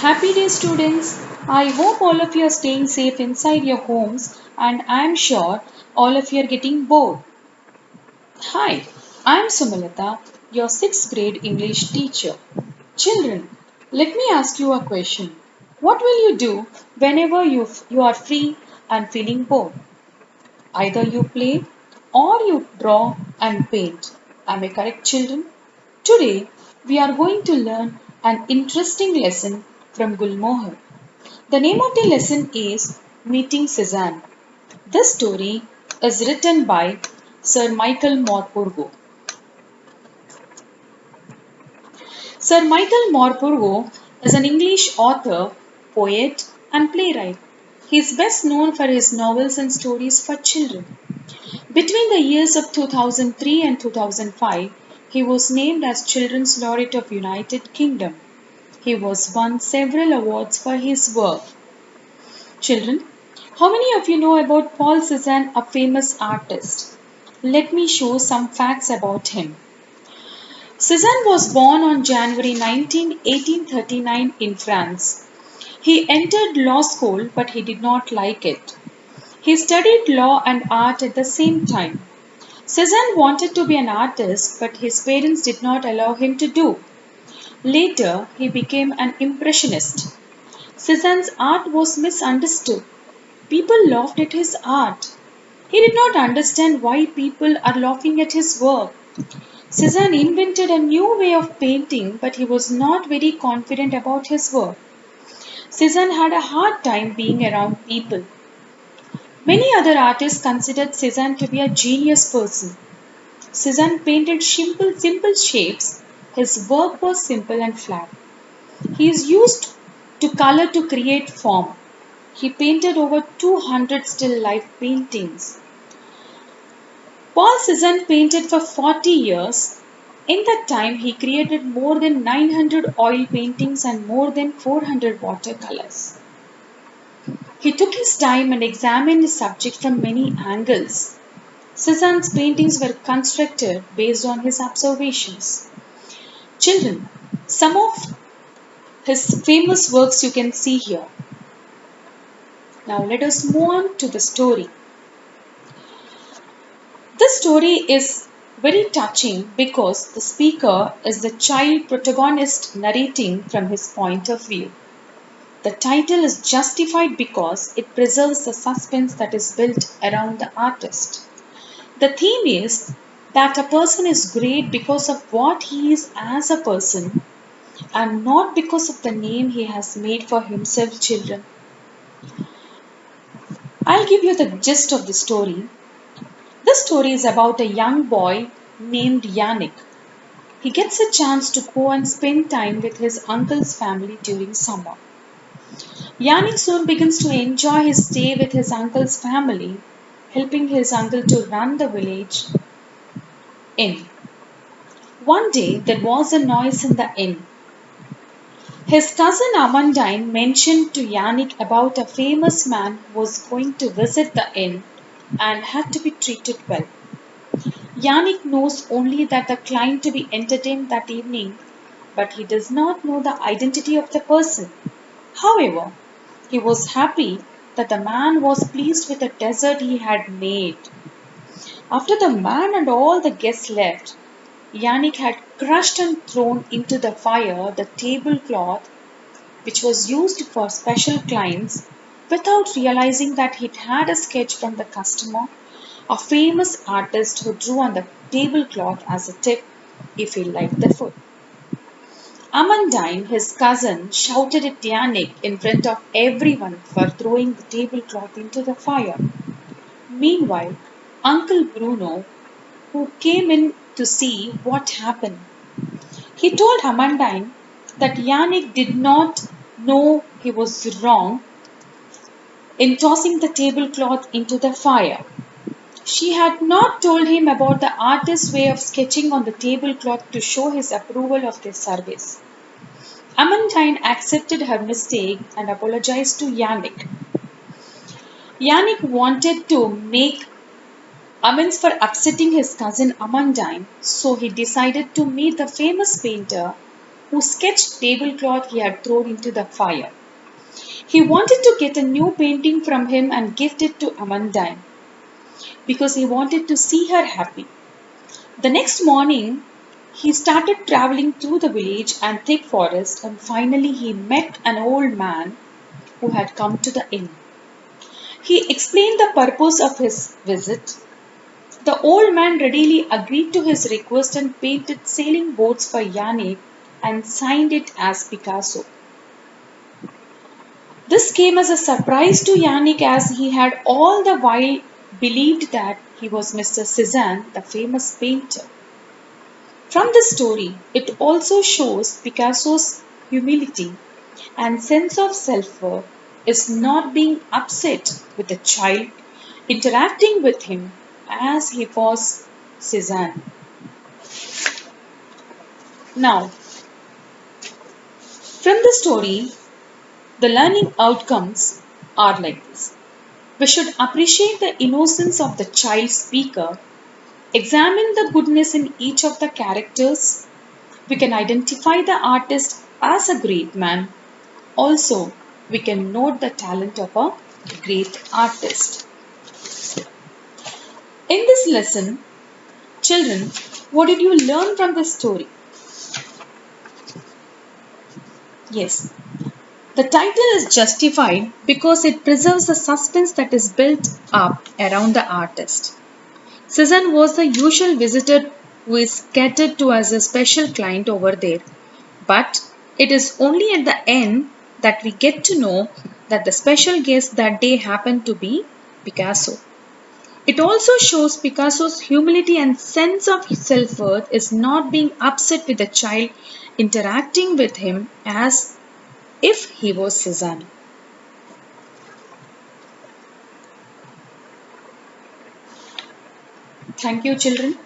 Happy day, students! I hope all of you are staying safe inside your homes, and I am sure all of you are getting bored. Hi, I am Sumalata, your 6th grade English teacher. Children, let me ask you a question. What will you do whenever you are free and feeling bored? Either you play or you draw and paint. Am I correct, children? Today, we are going to learn an interesting lesson from Gulmohar. The name of the lesson is Meeting Cezanne. This story is written by Sir Michael Morpurgo. Sir Michael Morpurgo is an English author, poet, and playwright. He is best known for his novels and stories for children. Between the years of 2003 and 2005, he was named as Children's Laureate of United Kingdom. He was won several awards for his work. Children, how many of you know about Paul Cézanne, a famous artist? Let me show some facts about him. Cézanne was born on January 19, 1839 in France. He entered law school but he did not like it. He studied law and art at the same time. Cézanne wanted to be an artist but his parents did not allow him to do. Later, he became an impressionist. Cézanne's art was misunderstood. People laughed at his art. He did not understand why people are laughing at his work. Cézanne invented a new way of painting, but he was not very confident about his work. Cézanne had a hard time being around people. Many other artists considered Cézanne to be a genius person. Cézanne painted simple shapes. His work was simple and flat. He is used to color to create form. He painted over 200 still life paintings. Paul Cézanne painted for 40 years. In that time, he created more than 900 oil paintings and more than 400 watercolors. He took his time and examined his subject from many angles. Cézanne's paintings were constructed based on his observations. Children, some of his famous works you can see here. Now let us move on to the story. This story is very touching because the speaker is the child protagonist narrating from his point of view. The title is justified because it preserves the suspense that is built around the artist. The theme is that a person is great because of what he is as a person and not because of the name he has made for himself, children. I'll give you the gist of the story. This story is about a young boy named Yannick. He gets a chance to go and spend time with his uncle's family during summer. Yannick soon begins to enjoy his stay with his uncle's family, helping his uncle to run the village inn. One day there was a noise in the inn. His cousin Amandine mentioned to Yannick about a famous man who was going to visit the inn and had to be treated well. Yannick knows only that the client to be entertained that evening, but he does not know the identity of the person. However, he was happy that the man was pleased with the dessert he had made. After the man and all the guests left, Yannick had crushed and thrown into the fire the tablecloth which was used for special clients without realizing that he'd had a sketch from the customer, a famous artist who drew on the tablecloth as a tip if he liked the food. Amandine, his cousin, shouted at Yannick in front of everyone for throwing the tablecloth into the fire. Meanwhile, Uncle Bruno, who came in to see what happened, he told Amandine that Yannick did not know he was wrong in tossing the tablecloth into the fire. She had not told him about the artist's way of sketching on the tablecloth to show his approval of their service. Amandine accepted her mistake and apologized to Yannick. Yannick wanted to make amends for upsetting his cousin Amandine, so he decided to meet the famous painter who sketched tablecloth he had thrown into the fire. He wanted to get a new painting from him and gift it to Amandine because he wanted to see her happy. The next morning, he started traveling through the village and thick forest, and finally he met an old man who had come to the inn. He explained the purpose of his visit. The old man readily agreed to his request and painted sailing boats for Yannick and signed it as Picasso. This came as a surprise to Yannick as he had all the while believed that he was Mr. Cezanne, the famous painter. From this story, it also shows Picasso's humility and sense of self worth is not being upset with the child interacting with him as he was Cezanne. Now, from the story, the learning outcomes are like this. We should appreciate the innocence of the child speaker, examine the goodness in each of the characters. We can identify the artist as a great man. Also, we can note the talent of a great artist. In this lesson, children, what did you learn from the story? Yes, the title is justified because it preserves the suspense that is built up around the artist. Cezanne was the usual visitor who is catered to as a special client over there. But it is only at the end that we get to know that the special guest that day happened to be Picasso. It also shows Picasso's humility and sense of self worth is not being upset with the child interacting with him as if he was Cezanne. Thank you, children.